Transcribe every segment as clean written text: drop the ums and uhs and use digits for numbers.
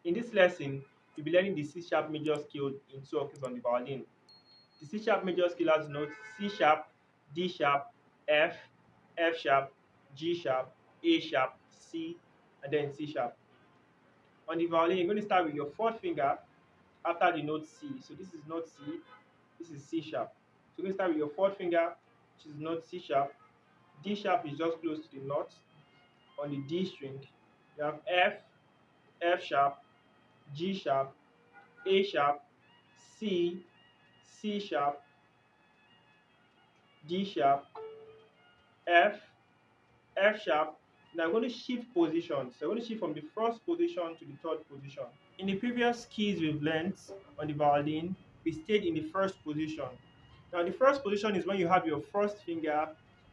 In this lesson, you'll be learning the C sharp major scale in two octaves on the violin. The C sharp major scale has notes C sharp, D sharp, F, F sharp, G sharp, A sharp, C, and then C sharp. On the violin, you're going to start with your fourth finger after the note C. So this is note C, this is C sharp. So you're going to start with your fourth finger, which is note C sharp. D sharp is just close to the note. On the D string, you have F, F sharp, G sharp, A sharp, C, C sharp, D sharp, F, F sharp. Now I'm going to shift positions. So I'm going to shift from the first position to the third position. In the previous keys we've learned on the violin, we stayed in the first position. Now the first position is when you have your first finger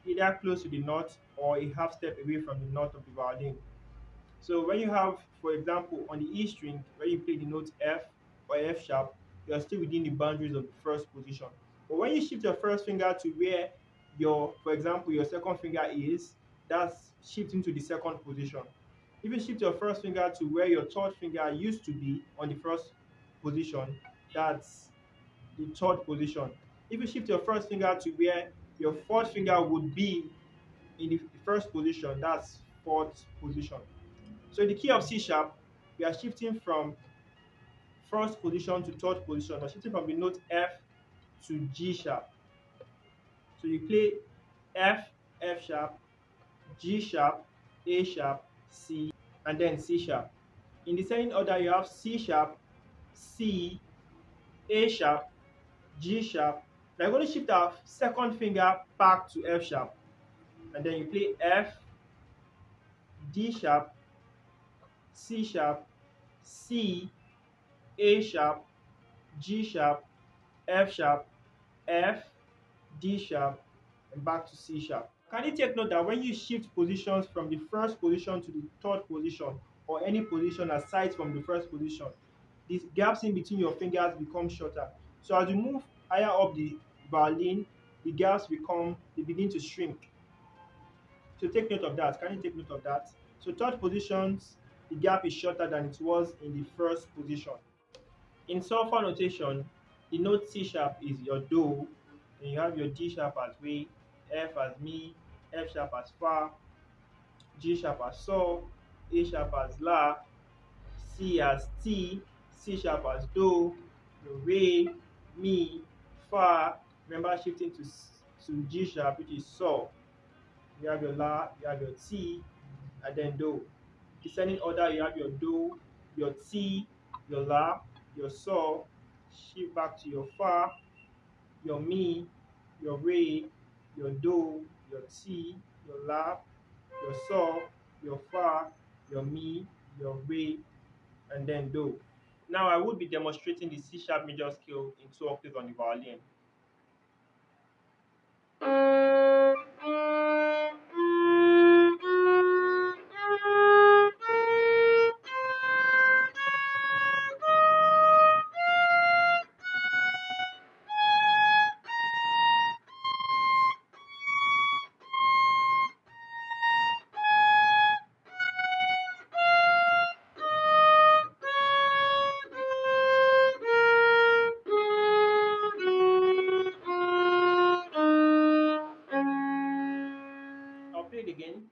either close to the note or a half step away from the note of the violin. So when you have, for example, on the E string, where you play the note F or F sharp, you are still within the boundaries of the first position. But when you shift your first finger to where your, for example, your second finger is, that's shifting to the second position. If you shift your first finger to where your third finger used to be on the first position, that's the third position. If you shift your first finger to where your fourth finger would be in the first position, that's fourth position. So in the key of C sharp, we are shifting from first position to third position. We're shifting from the note F to G sharp. So you play F, F sharp, G sharp, A sharp, C, and then C sharp. In descending order, you have C sharp, C, A sharp, G sharp. Now you're going to shift our second finger back to F sharp, and then you play F, D sharp, C sharp, C, A sharp, G sharp, F sharp, F, D sharp, and back to C sharp. Can you take note that when you shift positions from the first position to the third position or any position aside from the first position, the gaps in between your fingers become shorter. So as you move higher up the violin, the gaps they begin to shrink. So take note of that. Can you take note of that? So third positions, the gap is shorter than it was in the first position. In solfa notation, the note C sharp is your do, and you have your D sharp as re, F as mi, F sharp as fa, G sharp as sol, A sharp as la, C as ti, C sharp as do, your re, mi, fa. Remember shifting to G sharp, which is sol. You have your la, you have your ti, and then do. Descending order, you have your do, your ti, your la, your sol, shift back to your fa, your mi, your re, your do, your ti, your la, your sol, your fa, your mi, your re, and then do. Now I will be demonstrating the C sharp major scale in two octaves on the violin. I'll play it again.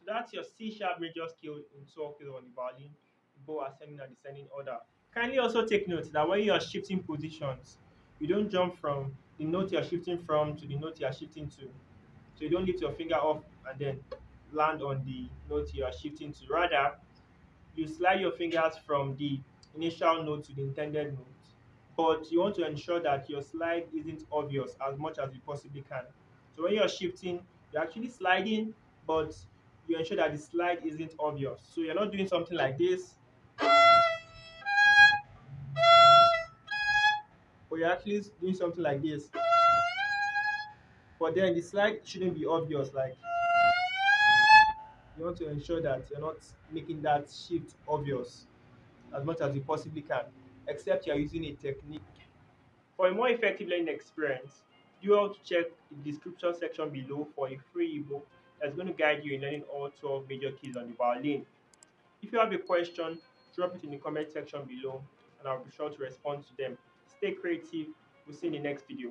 So that's your C sharp major scale in two octaves on the violin, both ascending and descending order. Kindly also take note that when you are shifting positions, you don't jump from the note you are shifting from to the note you are shifting to. So you don't lift your finger off and then land on the note you are shifting to. Rather, you slide your fingers from the initial note to the intended note. But you want to ensure that your slide isn't obvious as much as you possibly can. So when you're shifting, you're actually sliding, but you ensure that the slide isn't obvious. So you're not doing something like this, or you're actually doing something like this. But then the slide shouldn't be obvious. Like you want to ensure that you're not making that shift obvious as much as you possibly can, except you're using a technique. For a more effective learning experience, do also check the description section below for a free ebook that's going to guide you in learning all 12 major keys on the violin. If you have a question, drop it in the comment section below and I'll be sure to respond to them. Stay creative. We'll see you in the next video.